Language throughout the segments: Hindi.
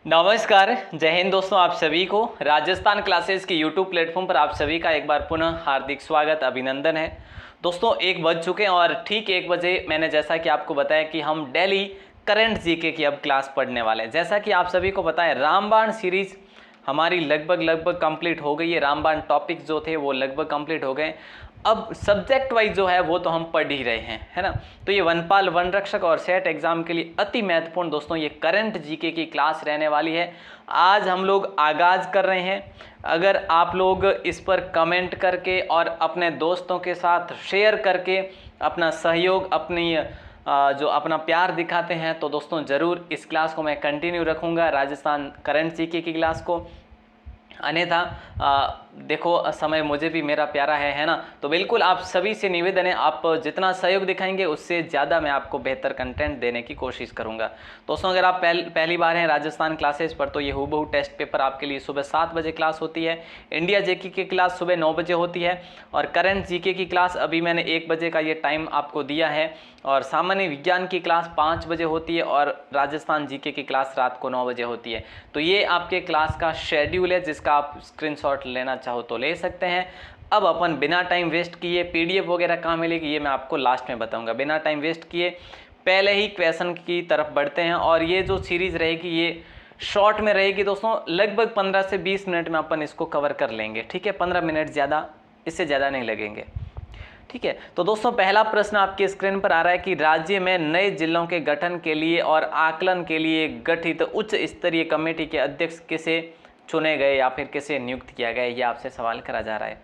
नमस्कार, जय हिंद दोस्तों। आप सभी को राजस्थान क्लासेस के यूट्यूब प्लेटफॉर्म पर आप सभी का एक बार पुनः हार्दिक स्वागत, अभिनंदन है। दोस्तों 1 बज चुके हैं और ठीक 1 बजे मैंने जैसा कि आपको बताया कि हम डेली करंट जीके की अब क्लास पढ़ने वाले हैं। जैसा कि आप सभी को पता है, रामबाण सीरीज हमारी लगभग कंप्लीट हो गई है। रामबाण टॉपिक्स जो थे वो लगभग कंप्लीट हो गए। अब सब्जेक्ट वाइज जो है वो तो हम पढ़ ही रहे हैं, है ना। तो ये वनपाल, वन रक्षक और सेट एग्जाम के लिए अति महत्वपूर्ण दोस्तों ये करंट जीके की क्लास रहने वाली है। आज हम लोग आगाज कर रहे हैं। अगर आप लोग इस पर कमेंट करके और अपने दोस्तों के साथ शेयर करके अपना सहयोग, अपनी जो अपना प्यार दिखाते हैं, तो दोस्तों ज़रूर इस क्लास को मैं कंटिन्यू रखूँगा, राजस्थान करंट जीके की क्लास को। अन्यथा देखो समय मुझे भी मेरा प्यारा है ना। तो बिल्कुल आप सभी से निवेदन है, आप जितना सहयोग दिखाएंगे उससे ज़्यादा मैं आपको बेहतर कंटेंट देने की कोशिश करूंगा। दोस्तों अगर आप पहली बार हैं राजस्थान क्लासेस पर, तो ये हूबहू टेस्ट पेपर आपके लिए सुबह 7 बजे क्लास होती है। इंडिया जेके की क्लास सुबह 9 बजे होती है और करंट जीके की क्लास अभी मैंने 1 बजे का ये टाइम आपको दिया है। और सामान्य विज्ञान की क्लास 5 बजे होती है और राजस्थान जीके की क्लास रात को 9 बजे होती है। तो ये आपके क्लास का शेड्यूल है, जिसका आप स्क्रीनशॉट लेना चाहो तो ले सकते हैं। अब अपन बिना टाइम वेस्ट किए, पीडीएफ वगैरह कहाँ मिलेगी ये मैं आपको लास्ट में बताऊंगा। बिना टाइम वेस्ट किए पहले ही क्वेश्चन की तरफ बढ़ते हैं। और ये जो सीरीज रहेगी ये शॉर्ट में रहेगी दोस्तों, लगभग 15 से 20 मिनट में अपन इसको कवर कर लेंगे, ठीक है। 15 मिनट ज़्यादा, इससे ज़्यादा नहीं लगेंगे, ठीक है। तो दोस्तों पहला प्रश्न आपकी स्क्रीन पर आ रहा है कि राज्य में नए जिलों के गठन के लिए और आकलन के लिए गठित उच्च स्तरीय कमेटी के अध्यक्ष किसे चुने गए या फिर किसे नियुक्त किया गया, ये आपसे सवाल करा जा रहा है।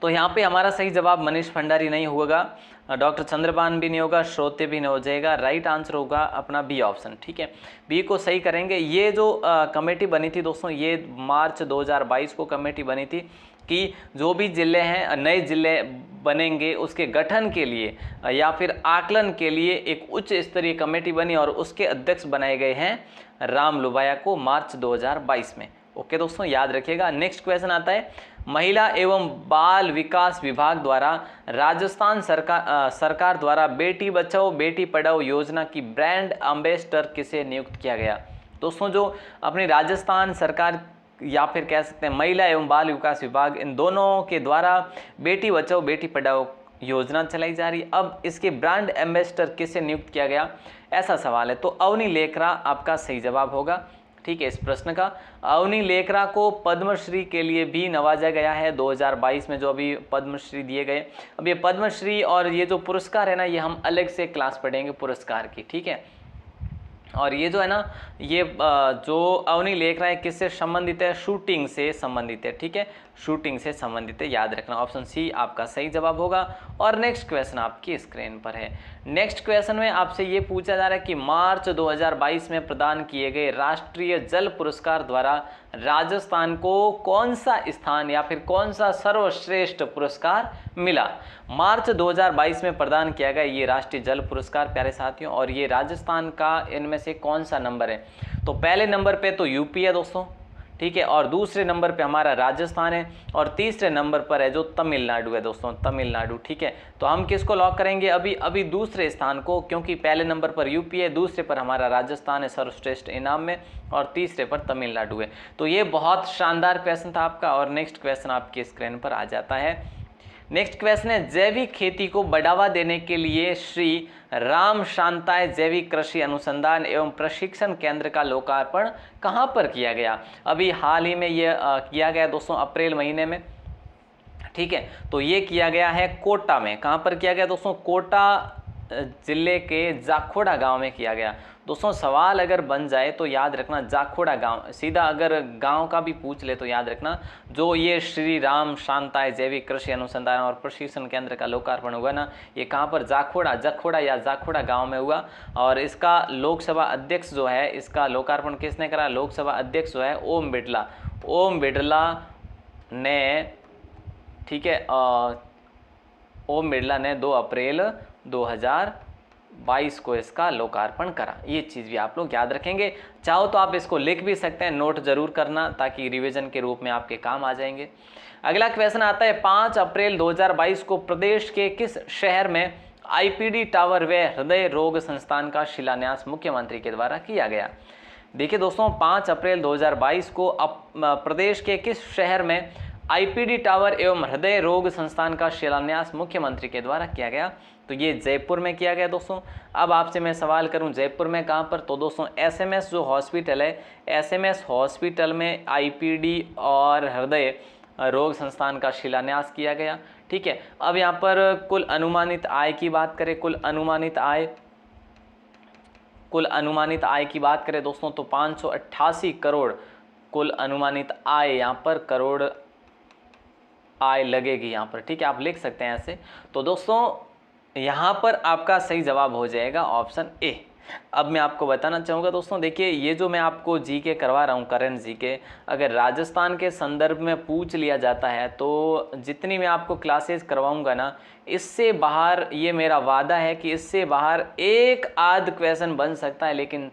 तो यहाँ पे हमारा सही जवाब मनीष भंडारी नहीं होगा, डॉक्टर चंद्रभान भी नहीं होगा, श्रोते भी नहीं हो जाएगा। राइट आंसर होगा अपना बी ऑप्शन, ठीक है। बी को सही करेंगे। ये जो कमेटी बनी थी दोस्तों, ये मार्च 2022 को कमेटी बनी थी कि जो भी जिले हैं, नए जिले बनेंगे, उसके गठन के लिए या फिर आकलन के लिए एक उच्च स्तरीय कमेटी बनी और उसके अध्यक्ष बनाए गए हैं राम लुबाया को मार्च 2022 में। ओके दोस्तों, याद रखिएगा। नेक्स्ट क्वेश्चन आता है, महिला एवं बाल विकास विभाग द्वारा राजस्थान सरकार द्वारा बेटी बचाओ बेटी पढ़ाओ योजना की ब्रांड एम्बेसडर किसे नियुक्त किया गया। दोस्तों जो अपनी राजस्थान सरकार या फिर कह सकते हैं महिला एवं बाल विकास विभाग, इन दोनों के द्वारा बेटी बचाओ बेटी पढ़ाओ योजना चलाई जा रही। अब इसके ब्रांड एम्बेसडर किसे नियुक्त किया गया, ऐसा सवाल है। तो अवनी लेखरा आपका सही जवाब होगा, ठीक है। इस प्रश्न का अवनी लेखरा को पद्मश्री के लिए भी नवाजा गया है 2022 में, जो अभी पद्मश्री दिए गए। अब ये पद्मश्री और ये जो पुरस्कार है ना, ये हम अलग से क्लास पढ़ेंगे पुरस्कार की, ठीक है। और ये जो है ना, ये जो अवनी लेखरा है किससे संबंधित है, शूटिंग से संबंधित है, ठीक है। शूटिंग से संबंधित है, याद रखना। ऑप्शन सी आपका सही जवाब होगा। और नेक्स्ट क्वेश्चन आपकी स्क्रीन पर है। नेक्स्ट क्वेश्चन में आपसे ये पूछा जा रहा है कि मार्च 2022 में प्रदान किए गए राष्ट्रीय जल पुरस्कार द्वारा राजस्थान को कौन सा स्थान या फिर कौन सा सर्वश्रेष्ठ पुरस्कार मिला। मार्च 2022 में प्रदान किया गया ये राष्ट्रीय जल पुरस्कार प्यारे साथियों, और ये राजस्थान का इनमें से कौन सा नंबर है। तो पहले नंबर पे तो यूपी है दोस्तों, ठीक है। और दूसरे नंबर पे हमारा राजस्थान है और तीसरे नंबर पर है जो तमिलनाडु है दोस्तों, तमिलनाडु, ठीक है। तो हम किसको लॉक करेंगे अभी दूसरे स्थान को, क्योंकि पहले नंबर पर यूपी है, दूसरे पर हमारा राजस्थान है सर्वश्रेष्ठ इनाम में, और तीसरे पर तमिलनाडु है। तो ये बहुत शानदार क्वेश्चन था आपका। और नेक्स्ट क्वेश्चन आपकी स्क्रीन पर आ जाता है। नेक्स्ट क्वेश्चन है, जैविक खेती को बढ़ावा देने के लिए श्री राम शांताय जैविक कृषि अनुसंधान एवं प्रशिक्षण केंद्र का लोकार्पण कहां पर किया गया। अभी हाल ही में ये किया गया दोस्तों, अप्रैल महीने में, ठीक है। तो ये किया गया है कोटा में। कहां पर किया गया दोस्तों, कोटा जिले के जाखोड़ा गांव में किया गया। दोस्तों सवाल अगर बन जाए तो याद रखना जाखोड़ा गांव, सीधा अगर गांव का भी पूछ ले तो याद रखना जो ये श्री राम शांताय जैविक कृषि अनुसंधान और प्रशिक्षण केंद्र का लोकार्पण हुआ ना, ये कहाँ पर, जखोड़ा या जाखोड़ा गांव में हुआ। और इसका लोकसभा अध्यक्ष जो है, इसका लोकार्पण किसने करा, लोकसभा अध्यक्ष जो है ओम बिड़ला ने, ठीक है। ओम बिड़ला ने 2 अप्रैल 2022 को इसका लोकार्पण करा। ये चीज़ भी आप लोग याद रखेंगे। चाहो तो आप इसको लिख भी सकते हैं, नोट जरूर करना, ताकि रिवीजन के रूप में आपके काम आ जाएंगे। अगला क्वेश्चन आता है, 5 अप्रैल 2022 को प्रदेश के किस शहर में आईपीडी टावर व हृदय रोग संस्थान का शिलान्यास मुख्यमंत्री के द्वारा किया गया। देखिए दोस्तों 5 अप्रैल 2022 को प्रदेश के किस शहर में आईपीडी टावर एवं हृदय रोग संस्थान का शिलान्यास मुख्यमंत्री के द्वारा किया गया? तो ये जयपुर में किया गया दोस्तों। अब आपसे मैं सवाल करूं जयपुर में कहां पर? तो दोस्तों एसएमएस जो हॉस्पिटल है, एसएमएस हॉस्पिटल में आईपीडी और हृदय रोग संस्थान का शिलान्यास किया गया। ठीक है, अब यहाँ पर कुल अनुमानित आय की बात करें, कुल अनुमानित आय की बात करें दोस्तों तो 588 करोड़ कुल अनुमानित आय यहाँ पर करोड़ आय लगेगी यहाँ पर। ठीक है, आप लिख सकते हैं ऐसे। तो दोस्तों यहाँ पर आपका सही जवाब हो जाएगा ऑप्शन ए। अब मैं आपको बताना चाहूँगा दोस्तों, देखिए ये जो मैं आपको जीके करवा रहा हूँ, करंट जीके, अगर राजस्थान के संदर्भ में पूछ लिया जाता है तो जितनी मैं आपको क्लासेस करवाऊँगा ना, इससे बाहर ये मेरा वादा है कि इससे बाहर एक आध क्वेश्चन बन सकता है, लेकिन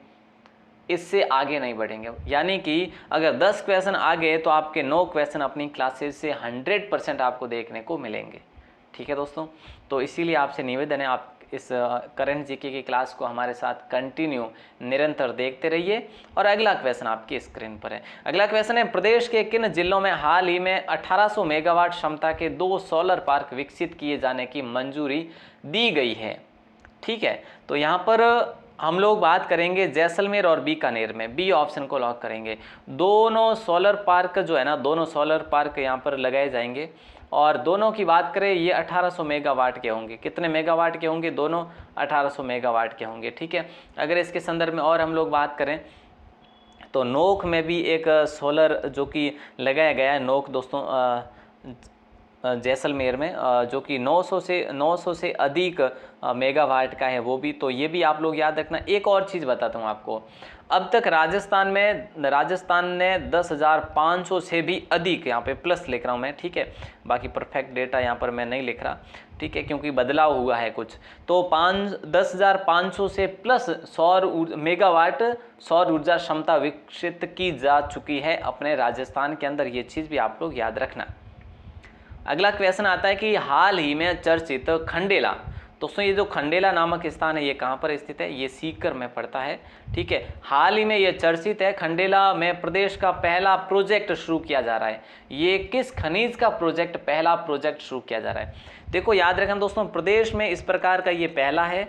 इससे आगे नहीं बढ़ेंगे। यानी कि अगर 10 क्वेश्चन आ गए तो आपके 9 क्वेश्चन अपनी क्लासेस से 100% आपको देखने को मिलेंगे। ठीक है दोस्तों, तो इसीलिए आपसे निवेदन है आप इस करंट जीके की क्लास को हमारे साथ कंटिन्यू निरंतर देखते रहिए। और अगला क्वेश्चन आपकी स्क्रीन पर है। अगला क्वेश्चन है, प्रदेश के किन जिलों में हाल ही में 1800 मेगावाट क्षमता के 2 सोलर पार्क विकसित किए जाने की मंजूरी दी गई है? ठीक है, तो यहाँ पर हम लोग बात करेंगे जैसलमेर और बीकानेर में, बी ऑप्शन को लॉक करेंगे। दोनों सोलर पार्क जो है ना, दोनों सोलर पार्क यहाँ पर लगाए जाएंगे और दोनों की बात करें ये 1800 मेगावाट के होंगे। कितने मेगावाट के होंगे? दोनों 1800 मेगावाट के होंगे। ठीक है, अगर इसके संदर्भ में और हम लोग बात करें तो नोक में भी एक सोलर जो कि लगाया गया है, नोक दोस्तों जैसलमेर में, जो कि 900 से अधिक मेगावाट का है वो भी। तो ये भी आप लोग याद रखना। एक और चीज़ बताता हूँ आपको, अब तक राजस्थान ने 10,500 से भी अधिक, यहाँ पे प्लस लिख रहा हूँ मैं, ठीक है, बाकी परफेक्ट डेटा यहाँ पर मैं नहीं लिख रहा, ठीक है, क्योंकि बदलाव हुआ है कुछ। तो 10,500 से प्लस मेगावाट सौर ऊर्जा क्षमता विकसित की जा चुकी है अपने राजस्थान के अंदर। ये चीज़ भी आप लोग याद रखना। अगला क्वेश्चन आता है कि हाल ही में चर्चित खंडेला, दोस्तों ये जो खंडेला नामक स्थान है ये कहाँ पर स्थित है? ये सीकर में पड़ता है। ठीक है, हाल ही में ये चर्चित है। खंडेला में प्रदेश का पहला प्रोजेक्ट शुरू किया जा रहा है। ये किस खनिज का प्रोजेक्ट, पहला प्रोजेक्ट शुरू किया जा रहा है? देखो याद रखना दोस्तों, प्रदेश में इस प्रकार का ये पहला है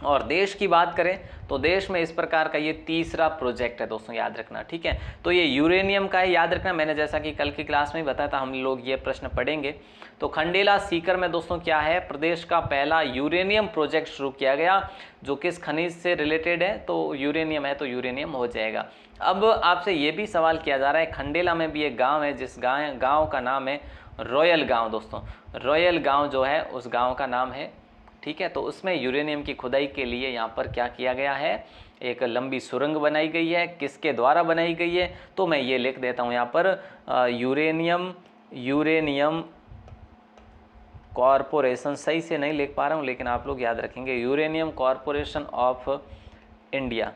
और देश की बात करें तो देश में इस प्रकार का ये तीसरा प्रोजेक्ट है दोस्तों, याद रखना। ठीक है, तो ये यूरेनियम का है, याद रखना। मैंने जैसा कि कल की क्लास में ही बताया था, हम लोग ये प्रश्न पढ़ेंगे। तो खंडेला सीकर में दोस्तों क्या है? प्रदेश का पहला यूरेनियम प्रोजेक्ट शुरू किया गया, जो किस खनिज से रिलेटेड है? तो यूरेनियम है, तो यूरेनियम हो जाएगा। अब आपसे ये भी सवाल किया जा रहा है, खंडेला में भी एक गाँव है जिस गाँव का नाम है रॉयल गाँव। दोस्तों रॉयल गाँव जो है उस गाँव का नाम है, ठीक है, तो उसमें यूरेनियम की खुदाई के लिए यहाँ पर क्या किया गया है? एक लंबी सुरंग बनाई गई है। किसके द्वारा बनाई गई है? तो मैं ये लिख देता हूँ यहाँ पर, यूरेनियम कॉरपोरेशन, सही से नहीं लिख पा रहा हूँ लेकिन आप लोग याद रखेंगे, यूरेनियम कॉरपोरेशन ऑफ इंडिया।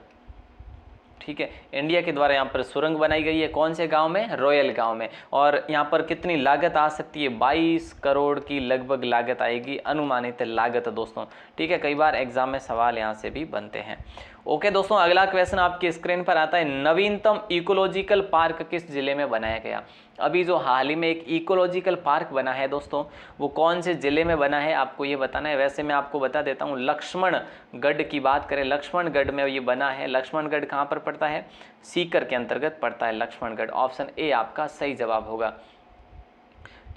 ठीक है, इंडिया के द्वारा यहाँ पर सुरंग बनाई गई है। कौन से गांव में? रॉयल गांव में। और यहाँ पर कितनी लागत आ सकती है? 22 करोड़ की लगभग लागत आएगी, अनुमानित लागत दोस्तों। ठीक है, कई बार एग्जाम में सवाल यहाँ से भी बनते हैं। ओके दोस्तों, अगला क्वेश्चन आपकी स्क्रीन पर आता है, नवीनतम इकोलॉजिकल पार्क किस जिले में बनाया गया? अभी जो हाल ही में एक इकोलॉजिकल पार्क बना है दोस्तों, वो कौन से जिले में बना है आपको ये बताना है। वैसे मैं आपको बता देता हूँ, लक्ष्मणगढ़ की बात करें, लक्ष्मणगढ़ में ये बना है। लक्ष्मणगढ़ कहाँ पर पड़ता है? सीकर के अंतर्गत पड़ता है लक्ष्मणगढ़। ऑप्शन ए आपका सही जवाब होगा।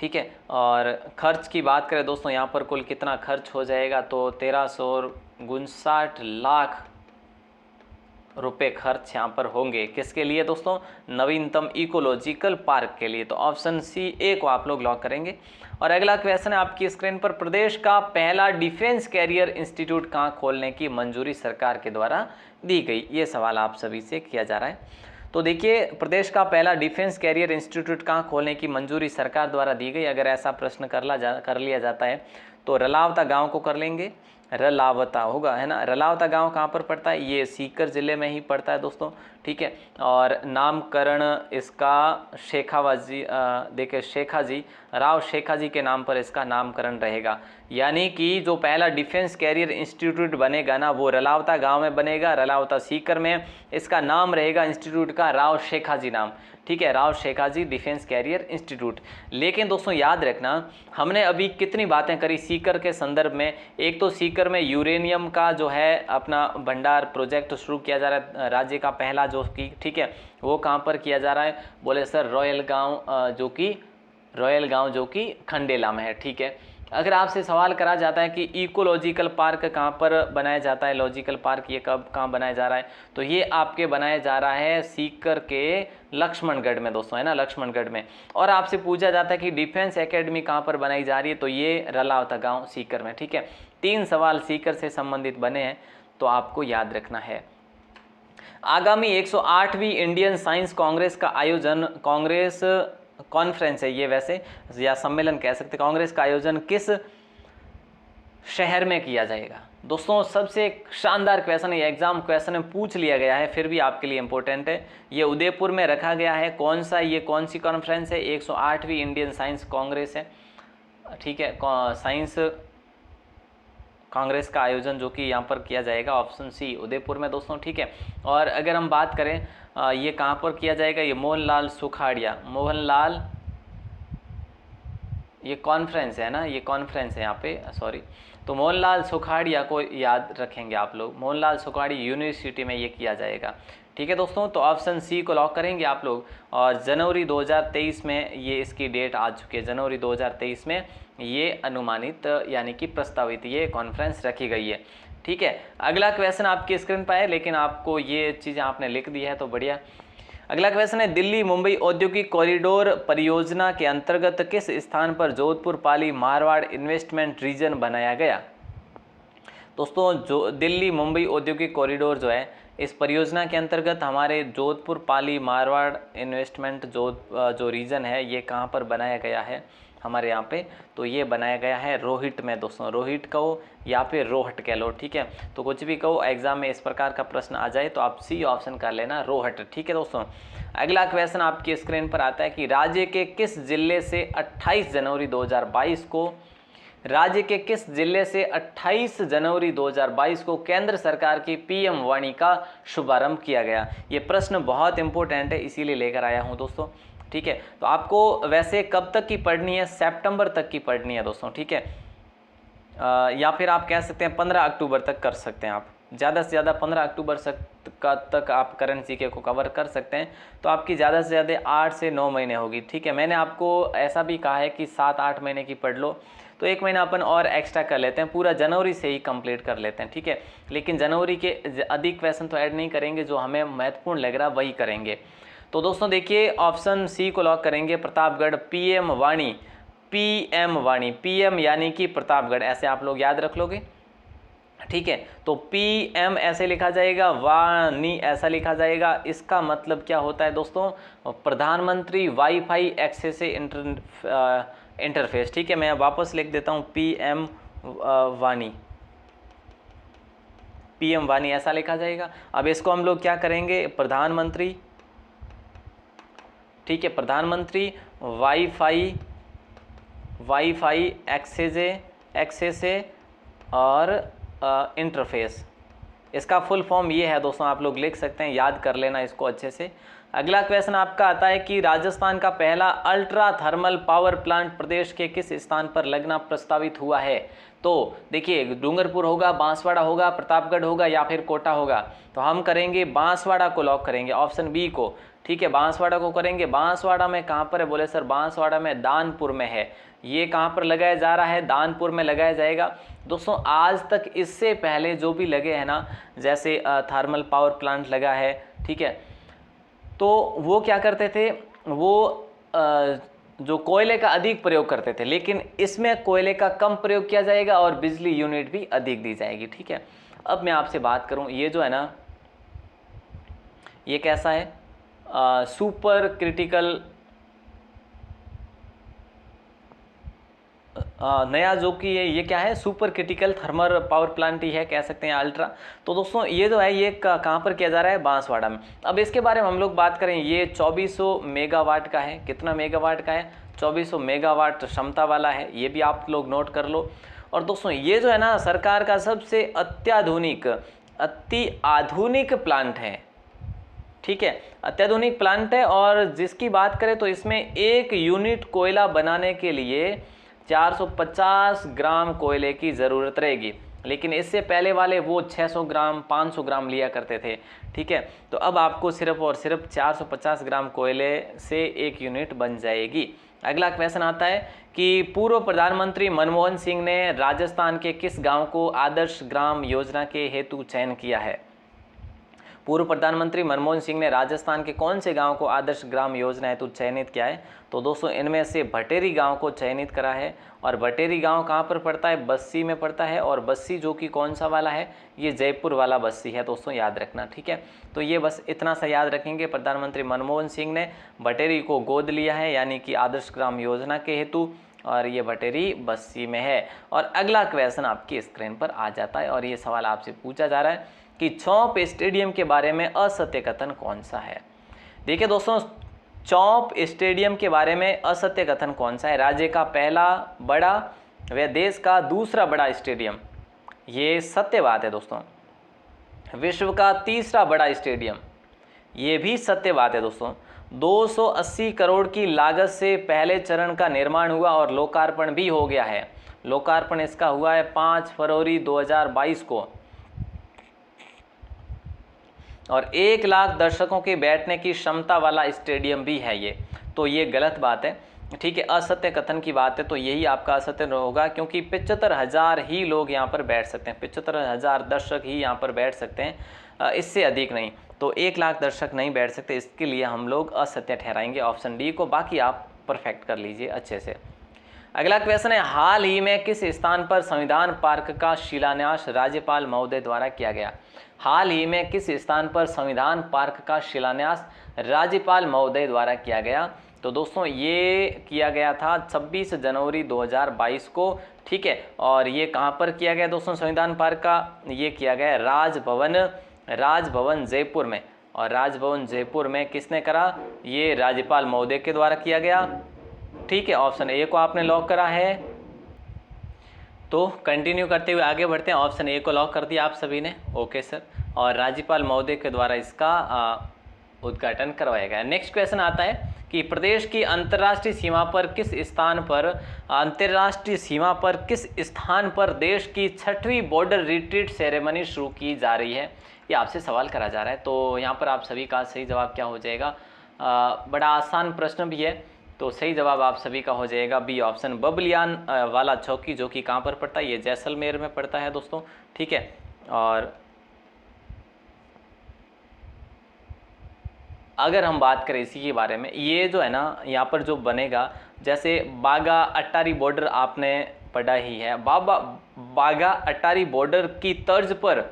ठीक है, और खर्च की बात करें दोस्तों, यहाँ पर कुल कितना खर्च हो जाएगा? तो 1359 लाख रुपए खर्च यहाँ पर होंगे। किसके लिए दोस्तों? नवीनतम इकोलॉजिकल पार्क के लिए। तो ऑप्शन सी ए को आप लोग लॉक करेंगे। और अगला क्वेश्चन है आपकी स्क्रीन पर, प्रदेश का पहला डिफेंस कैरियर इंस्टीट्यूट कहाँ खोलने की मंजूरी सरकार के द्वारा दी गई? ये सवाल आप सभी से किया जा रहा है। तो देखिए, प्रदेश का पहला डिफेंस कैरियर इंस्टीट्यूट कहाँ खोलने की मंजूरी सरकार द्वारा दी गई? अगर ऐसा प्रश्न कर लिया जाता है तो रलावता गाँव को कर लेंगे, रलावता होगा, है ना। रलावता गांव कहाँ पर पड़ता है, ये सीकर जिले में ही पड़ता है दोस्तों, ठीक है। और नामकरण इसका शेखावाजी, देखिए शेखाजी, राव शेखाजी के नाम पर इसका नामकरण रहेगा। यानी कि जो पहला डिफेंस कैरियर इंस्टीट्यूट बनेगा ना, वो रलावता गांव में बनेगा, रलावता सीकर में। इसका नाम रहेगा इंस्टीट्यूट का राव शेखाजी नाम, ठीक है, Rao Shekhaji defence career institute. लेकिन दोस्तों याद रखना, हमने अभी कितनी बातें करी सीकर के संदर्भ में। एक तो सीकर में यूरेनियम का जो है अपना भंडार प्रोजेक्ट शुरू किया जा रहा है, राज्य का पहला जो कि, ठीक है, वो कहाँ पर किया जा रहा है, बोले सर रॉयल गांव, जो कि खंडेला में है, ठीक है। अगर आपसे सवाल करा जाता है कि इकोलॉजिकल पार्क कहाँ पर बनाया जाता है, लॉजिकल पार्क ये कहाँ बनाया जा रहा है, तो ये आपके बनाया जा रहा है सीकर के लक्ष्मणगढ़ में दोस्तों, है ना, लक्ष्मणगढ़ में। और आपसे पूछा जाता है कि डिफेंस एकेडमी कहाँ पर बनाई जा रही है, तो ये रलावता गांव सीकर में, ठीक है। 3 सवाल सीकर से संबंधित बने हैं, तो आपको याद रखना है। आगामी 108वीं इंडियन साइंस कांग्रेस का आयोजन, कांग्रेस कॉन्फ्रेंस है ये वैसे, या सम्मेलन कह सकते, कांग्रेस का आयोजन किस शहर में किया जाएगा। दोस्तों सबसे शानदार क्वेश्चन, ये एग्जाम क्वेश्चन में पूछ लिया गया है, फिर भी आपके लिए इंपॉर्टेंट है। ये उदयपुर में रखा गया है। कौन सा, ये कौन सी कॉन्फ्रेंस है, 108वीं इंडियन साइंस कांग्रेस है, ठीक है, साइंस कांग्रेस का आयोजन जो कि यहाँ पर किया जाएगा, ऑप्शन सी उदयपुर में दोस्तों, ठीक है। और अगर हम बात करें ये कहाँ पर किया जाएगा, ये मोहनलाल सुखाड़िया, मोहनलाल, ये कॉन्फ्रेंस है ना, ये कॉन्फ्रेंस है यहाँ पे, सॉरी, तो मोहनलाल सुखाड़िया को याद रखेंगे आप लोग, मोहनलाल सुखाड़िया यूनिवर्सिटी में ये किया जाएगा, ठीक है दोस्तों। तो ऑप्शन सी को लॉक करेंगे आप लोग। और जनवरी 2023 में ये इसकी डेट आ चुकी है, जनवरी 2023 में ये अनुमानित यानी कि प्रस्तावित ये कॉन्फ्रेंस रखी गई है, ठीक है। अगला क्वेश्चन आपकी स्क्रीन पर है, लेकिन आपको ये चीज़ आपने लिख दी है तो बढ़िया। अगला क्वेश्चन है, दिल्ली मुंबई औद्योगिक कॉरिडोर परियोजना के अंतर्गत किस स्थान पर जोधपुर पाली मारवाड़ इन्वेस्टमेंट रीजन बनाया गया। दोस्तों जो दिल्ली मुंबई औद्योगिक कॉरिडोर जो है, इस परियोजना के अंतर्गत हमारे जोधपुर पाली मारवाड़ इन्वेस्टमेंट जो रीजन है, ये कहाँ पर बनाया गया है हमारे यहाँ पे, तो ये बनाया गया है रोहित में दोस्तों, रोहित कहो या फिर रोहट कह लो, ठीक है। तो कुछ भी कहो, एग्जाम में इस प्रकार का प्रश्न आ जाए तो आप सी ऑप्शन कर लेना, रोहट, ठीक है दोस्तों। अगला क्वेश्चन आपकी स्क्रीन पर आता है कि राज्य के किस जिले से 28 जनवरी 2022 को, राज्य के किस जिले से 28 जनवरी 2022 को केंद्र सरकार की पीएम वाणी का शुभारंभ किया गया। ये प्रश्न बहुत इंपॉर्टेंट है, इसीलिए लेकर आया हूँ दोस्तों, ठीक है। तो आपको वैसे कब तक की पढ़नी है, सितंबर तक की पढ़नी है दोस्तों, ठीक है। या फिर आप कह सकते हैं 15 अक्टूबर तक कर सकते हैं आप, ज़्यादा से ज़्यादा 15 अक्टूबर तक आप करंट जीके को कवर कर सकते हैं। तो आपकी ज़्यादा से ज़्यादा 8 से 9 महीने होगी, ठीक है। मैंने आपको ऐसा भी कहा है कि 7-8 महीने की पढ़ लो, तो 1 महीना अपन और एक्स्ट्रा कर लेते हैं, पूरा जनवरी से ही कंप्लीट कर लेते हैं, ठीक है। लेकिन जनवरी के अधिक क्वेश्चन तो ऐड नहीं करेंगे, जो हमें महत्वपूर्ण लग रहा वही करेंगे। तो दोस्तों देखिए ऑप्शन सी को लॉक करेंगे, प्रतापगढ़ पीएम वाणी, पीएम वाणी, पीएम यानी कि प्रतापगढ़, ऐसे आप लोग याद रख लोगे, ठीक है। तो पीएम ऐसे लिखा जाएगा, वाणी ऐसा लिखा जाएगा। इसका मतलब क्या होता है दोस्तों, प्रधानमंत्री वाईफाई एक्सेस इंटरफेस, ठीक है। मैं वापस लिख देता हूँ, पीएम वाणी, पीएम वाणी ऐसा लिखा जाएगा। अब इसको हम लोग क्या करेंगे, प्रधानमंत्री, ठीक है, प्रधानमंत्री वाईफाई एक्सेस और इंटरफेस, इसका फुल फॉर्म ये है दोस्तों, आप लोग लिख सकते हैं, याद कर लेना इसको अच्छे से। अगला क्वेश्चन आपका आता है कि राजस्थान का पहला अल्ट्रा थर्मल पावर प्लांट प्रदेश के किस स्थान पर लगना प्रस्तावित हुआ है। तो देखिए डूंगरपुर होगा, बांसवाड़ा होगा, प्रतापगढ़ होगा या फिर कोटा होगा। तो हम करेंगे बांसवाड़ा को लॉक करेंगे, ऑप्शन बी को, ठीक है, बांसवाड़ा को करेंगे। बांसवाड़ा में कहाँ पर है, बोले सर बांसवाड़ा में दानपुर में है। ये कहाँ पर लगाया जा रहा है, दानपुर में लगाया जाएगा। दोस्तों आज तक इससे पहले जो भी लगे हैं ना, जैसे थर्मल पावर प्लांट लगा है, ठीक है, तो वो क्या करते थे, वो जो कोयले का अधिक प्रयोग करते थे, लेकिन इसमें कोयले का कम प्रयोग किया जाएगा और बिजली यूनिट भी अधिक दी जाएगी, ठीक है। अब मैं आपसे बात करूं, ये जो है ना, ये कैसा है, सुपर क्रिटिकल नया जो कि ये क्या है, supercritical thermal power plant ही है, कह सकते हैं अल्ट्रा। तो दोस्तों ये जो है ये कहाँ पर किया जा रहा है, बांसवाड़ा में। अब इसके बारे में हम लोग बात करें, ये 2400 मेगावाट का है। कितना मेगावाट का है, 2400 मेगावाट क्षमता वाला है, ये भी आप लोग नोट कर लो। और दोस्तों ये जो है ना सरकार का सबसे अति आधुनिक प्लांट है, ठीक है, अत्याधुनिक प्लांट है। और जिसकी बात करें तो इसमें 1 यूनिट कोयला बनाने के लिए 450 ग्राम कोयले की ज़रूरत रहेगी, लेकिन इससे पहले वाले वो 600 ग्राम 500 ग्राम लिया करते थे, ठीक है। तो अब आपको सिर्फ और सिर्फ 450 ग्राम कोयले से 1 यूनिट बन जाएगी। अगला क्वेश्चन आता है कि पूर्व प्रधानमंत्री मनमोहन सिंह ने राजस्थान के किस गांव को आदर्श ग्राम योजना के हेतु चयन किया है। पूर्व प्रधानमंत्री मनमोहन सिंह ने राजस्थान के कौन से गांव को आदर्श ग्राम योजना हेतु चयनित किया है। तो दोस्तों इनमें से भटेरी गांव को चयनित करा है। और भटेरी गांव कहां पर पड़ता है, बस्सी में पड़ता है। और बस्सी जो कि कौन सा वाला है, ये जयपुर वाला बस्सी है दोस्तों, याद रखना, ठीक है। तो ये बस इतना सा याद रखेंगे, प्रधानमंत्री मनमोहन सिंह ने भटेरी को गोद लिया है, यानी कि आदर्श ग्राम योजना के हेतु, और ये भटेरी बस्सी में है। और अगला क्वेश्चन आपकी स्क्रीन पर आ जाता है, और ये सवाल आपसे पूछा जा रहा है कि चौप स्टेडियम के बारे में असत्य कथन कौन सा है। देखिए दोस्तों, चौप स्टेडियम के बारे में असत्य कथन कौन सा है। राज्य का पहला बड़ा व देश का दूसरा बड़ा स्टेडियम, ये सत्य बात है दोस्तों। विश्व का तीसरा बड़ा स्टेडियम, ये भी सत्य बात है दोस्तों। 280 करोड़ की लागत से पहले चरण का निर्माण हुआ और लोकार्पण भी हो गया है। लोकार्पण इसका हुआ है 5 फरवरी 2022 को। और 1 लाख दर्शकों के बैठने की क्षमता वाला स्टेडियम भी है ये। तो ये गलत बात है, ठीक है, असत्य कथन की बात है। तो यही आपका असत्य होगा, क्योंकि 75,000 ही लोग यहाँ पर बैठ सकते हैं, 75,000 दर्शक ही यहाँ पर बैठ सकते हैं, इससे अधिक नहीं। तो 1 लाख दर्शक नहीं बैठ सकते, इसके लिए हम लोग असत्य ठहराएंगे ऑप्शन डी को। बाकी आप परफेक्ट कर लीजिए अच्छे से। अगला क्वेश्चन है, हाल ही में किस स्थान पर संविधान पार्क का शिलान्यास राज्यपाल महोदय द्वारा किया गया। हाल ही में किस स्थान पर संविधान पार्क का शिलान्यास राज्यपाल महोदय द्वारा किया गया। तो दोस्तों ये किया गया था 26 जनवरी 2022 को, ठीक है। और ये कहाँ पर किया गया दोस्तों, संविधान पार्क का ये किया गया राजभवन जयपुर में। और राजभवन जयपुर में किसने करा, ये राज्यपाल महोदय के द्वारा किया गया, ठीक है। ऑप्शन ए को आपने लॉक करा है। तो कंटिन्यू करते हुए आगे बढ़ते हैं। ऑप्शन ए को लॉक कर दिया आप सभी ने, ओके सर। और राज्यपाल महोदय के द्वारा इसका उद्घाटन करवाया गया। नेक्स्ट क्वेश्चन आता है कि प्रदेश की अंतर्राष्ट्रीय सीमा पर किस स्थान पर देश की 6वीं बॉर्डर रिट्रीट सेरेमनी शुरू की जा रही है। ये आपसे सवाल करा जा रहा है। तो यहाँ पर आप सभी का सही जवाब क्या हो जाएगा, बड़ा आसान प्रश्न भी है। तो सही जवाब आप सभी का हो जाएगा बी ऑप्शन, बबलियान वाला चौकी, जो कि कहाँ पर पड़ता है, ये जैसलमेर में पड़ता है दोस्तों, ठीक है। और अगर हम बात करें इसी के बारे में, ये जो है ना यहाँ पर जो बनेगा, जैसे बागा अट्टारी बॉर्डर आपने पढ़ा ही है, बागा अट्टारी बॉर्डर की तर्ज पर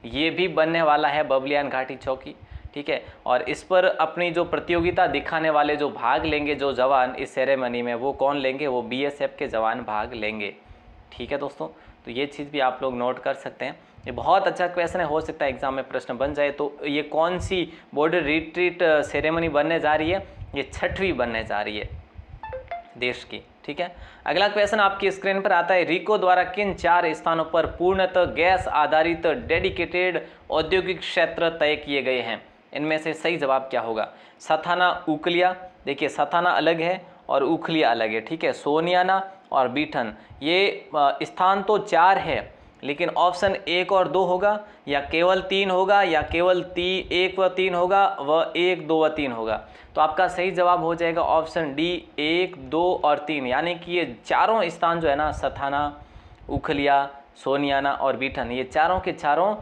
ये भी बनने वाला है बबलियान घाटी चौकी, ठीक है। और इस पर अपनी जो प्रतियोगिता दिखाने वाले जो भाग लेंगे जो जवान इस सेरेमनी में, वो कौन लेंगे, वो बीएसएफ के जवान भाग लेंगे, ठीक है दोस्तों। तो ये चीज़ भी आप लोग नोट कर सकते हैं। ये बहुत अच्छा क्वेश्चन है, हो सकता है एग्जाम में प्रश्न बन जाए। तो ये कौन सी बॉर्डर रिट्रीट सेरेमनी बनने जा रही है, ये 6वीं बनने जा रही है देश की, ठीक है। अगला क्वेश्चन आपकी स्क्रीन पर आता है, रिको द्वारा किन 4 स्थानों पर पूर्णतः गैस आधारित डेडिकेटेड औद्योगिक क्षेत्र तय किए गए हैं। इनमें से सही जवाब क्या होगा। सथाना, उखलिया, देखिए सथाना अलग है और उखलिया अलग है, ठीक है। सोनियाना और बीठन, ये स्थान तो 4 है, लेकिन ऑप्शन 1 और 2 होगा, या केवल 3 होगा, या केवल 1 व 3 होगा, व 1, 2 व 3 होगा। तो आपका सही जवाब हो जाएगा ऑप्शन डी 1, 2 और 3, यानी कि ये चारों स्थान जो है ना, सथाना, उखलिया, सोनियाना और बीठन, ये चारों के चारों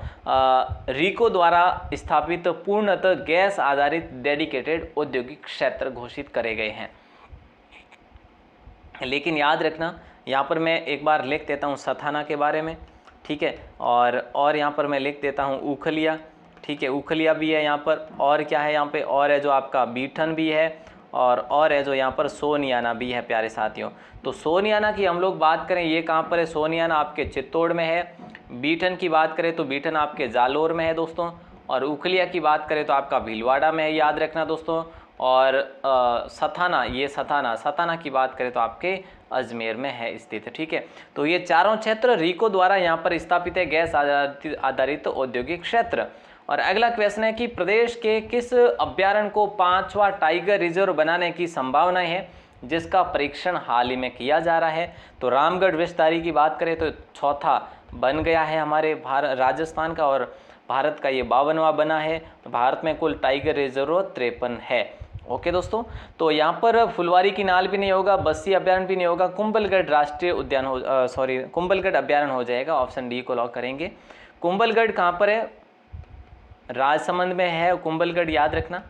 रिको द्वारा स्थापित पूर्णतः गैस आधारित डेडिकेटेड औद्योगिक क्षेत्र घोषित करे गए हैं। लेकिन याद रखना, यहाँ पर मैं एक बार लिख देता हूँ सथाना के बारे में, ठीक है। और यहाँ पर मैं लिख देता हूँ उखलिया, ठीक है, उखलिया भी है यहाँ पर। और क्या है यहाँ पे, और है जो आपका बीठन भी है, और है जो यहाँ पर सोनियाना भी है प्यारे साथियों। तो सोनियाना की हम लोग बात करें, ये कहाँ पर है? सोनियाना आपके चित्तौड़ में है। बीठन की बात करें तो बीठन आपके जालोर में है दोस्तों। और उखलिया की बात करें तो आपका भीलवाड़ा में है, याद रखना दोस्तों। और सथाना, ये सथाना की बात करें तो आपके अजमेर में है स्थित, ठीक है। तो ये चारों क्षेत्र रीको द्वारा यहाँ पर स्थापित है, गैस आधारित औद्योगिक क्षेत्र। और अगला क्वेश्चन है कि प्रदेश के किस अभ्यारण्य को 5वां टाइगर रिजर्व बनाने की संभावना है, जिसका परीक्षण हाल ही में किया जा रहा है? तो रामगढ़ विस्तारी की बात करें तो चौथा बन गया है हमारे राजस्थान का, और भारत का ये 52वां बना है। भारत में कुल टाइगर रिजर्व 53 है। ओके दोस्तों, तो यहाँ पर फुलवारी की नाल भी नहीं होगा, बस्सी अभ्यारण्य भी नहीं होगा, कुंभलगढ़ राष्ट्रीय उद्यान कुंभलगढ़ अभ्यारण्य हो जाएगा। ऑप्शन डी को लॉक करेंगे। कुंभलगढ़ कहाँ पर है? राजसमंद में है कुंभलगढ़, याद रखना,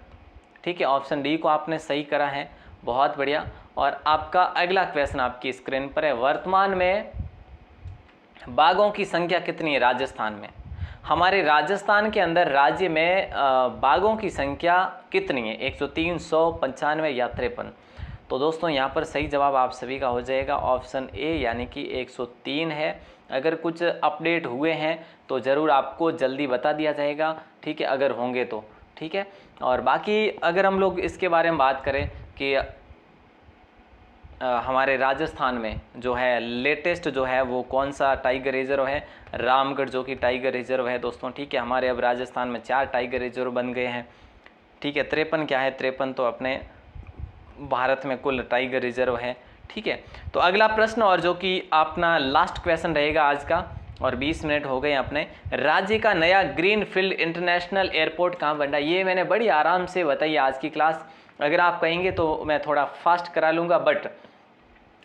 ठीक है। ऑप्शन डी को आपने सही करा है, बहुत बढ़िया। और आपका अगला क्वेश्चन आपकी स्क्रीन पर है, वर्तमान में बाघों की संख्या कितनी है राजस्थान में? हमारे राजस्थान के अंदर राज्य में बाघों की संख्या कितनी है? 103, 100, 95 या 53? तो दोस्तों यहाँ पर सही जवाब आप सभी का हो जाएगा ऑप्शन ए, यानी कि 103 है। अगर कुछ अपडेट हुए हैं तो ज़रूर आपको जल्दी बता दिया जाएगा, ठीक है, अगर होंगे तो, ठीक है। और बाकी अगर हम लोग इसके बारे में बात करें कि हमारे राजस्थान में जो है लेटेस्ट जो है वो कौन सा टाइगर रिजर्व है? रामगढ़ जो कि टाइगर रिजर्व है दोस्तों, ठीक है। हमारे अब राजस्थान में 4 टाइगर रिजर्व बन गए हैं, ठीक है। 53 क्या है? 53 तो अपने भारत में कुल टाइगर रिजर्व है, ठीक है। तो अगला प्रश्न, और जो कि अपना लास्ट क्वेश्चन रहेगा आज का, और 20 मिनट हो गए अपने। राज्य का नया ग्रीनफील्ड इंटरनेशनल एयरपोर्ट कहाँ बन रहा है? ये मैंने बड़ी आराम से बताई आज की क्लास। अगर आप कहेंगे तो मैं थोड़ा फास्ट करा लूँगा, बट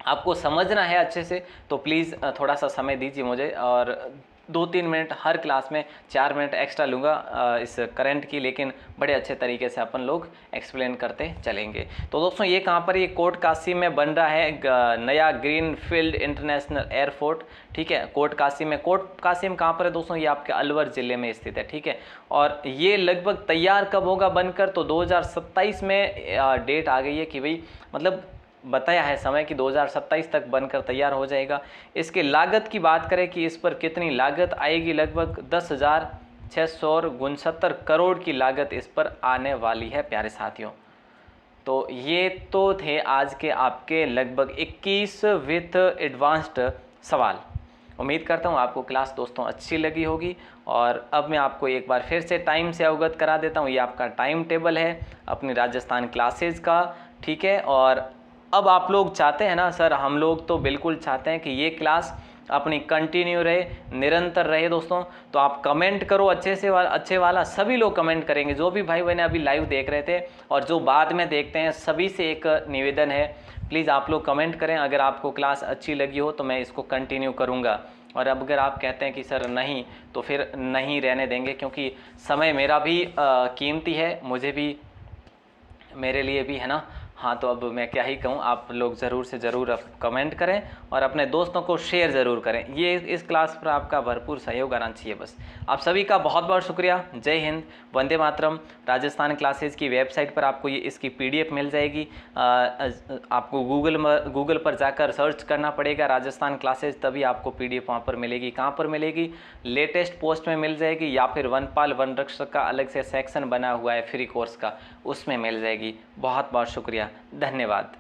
आपको समझना है अच्छे से तो प्लीज़ थोड़ा सा समय दीजिए मुझे, और 2-3 मिनट हर क्लास में, 4 मिनट एक्स्ट्रा लूँगा इस करंट की, लेकिन बड़े अच्छे तरीके से अपन लोग एक्सप्लेन करते चलेंगे। तो दोस्तों ये कहाँ पर? ये कोट कासिम में बन रहा है नया ग्रीनफील्ड इंटरनेशनल एयरपोर्ट, ठीक है। कोट कासिम में। कोट कासिम कहाँ पर है दोस्तों? ये आपके अलवर ज़िले में स्थित है, ठीक है। और ये लगभग तैयार कब होगा बनकर? तो 2027 में डेट आ गई है कि भाई, मतलब बताया है समय कि 2027 तक बनकर तैयार हो जाएगा। इसके लागत की बात करें कि इस पर कितनी लागत आएगी? लगभग 10,669 करोड़ की लागत इस पर आने वाली है प्यारे साथियों। तो ये तो थे आज के आपके लगभग 21 विथ एडवांस्ड सवाल। उम्मीद करता हूँ आपको क्लास दोस्तों अच्छी लगी होगी। और अब मैं आपको एक बार फिर से टाइम से अवगत करा देता हूँ। ये आपका टाइम टेबल है अपनी राजस्थान क्लासेज का, ठीक है। और अब आप लोग चाहते हैं ना सर, हम लोग तो बिल्कुल चाहते हैं कि ये क्लास अपनी कंटिन्यू रहे, निरंतर रहे दोस्तों। तो आप कमेंट करो अच्छे वाला, सभी लोग कमेंट करेंगे। जो भी भाई बहने अभी लाइव देख रहे थे और जो बाद में देखते हैं, सभी से एक निवेदन है, प्लीज़ आप लोग कमेंट करें। अगर आपको क्लास अच्छी लगी हो तो मैं इसको कंटिन्यू करूँगा, और अब अगर आप कहते हैं कि सर नहीं, तो फिर नहीं रहने देंगे, क्योंकि समय मेरा भी कीमती है, मुझे भी, मेरे लिए भी, है ना। हाँ, तो अब मैं क्या ही कहूँ, आप लोग ज़रूर से ज़रूर कमेंट करें और अपने दोस्तों को शेयर ज़रूर करें। ये इस क्लास पर आपका भरपूर सहयोग आना चाहिए बस। आप सभी का बहुत बहुत शुक्रिया। जय हिंद, वंदे मातरम। राजस्थान क्लासेस की वेबसाइट पर आपको ये इसकी PDF मिल जाएगी। आपको गूगल पर जाकर सर्च करना पड़ेगा राजस्थान क्लासेस, तभी आपको PDF वहाँ पर मिलेगी। कहाँ पर मिलेगी? लेटेस्ट पोस्ट में मिल जाएगी, या फिर वनपाल वन रक्षक का अलग से सेक्शन बना हुआ है फ्री कोर्स का, उसमें मिल जाएगी। बहुत बहुत शुक्रिया, धन्यवाद।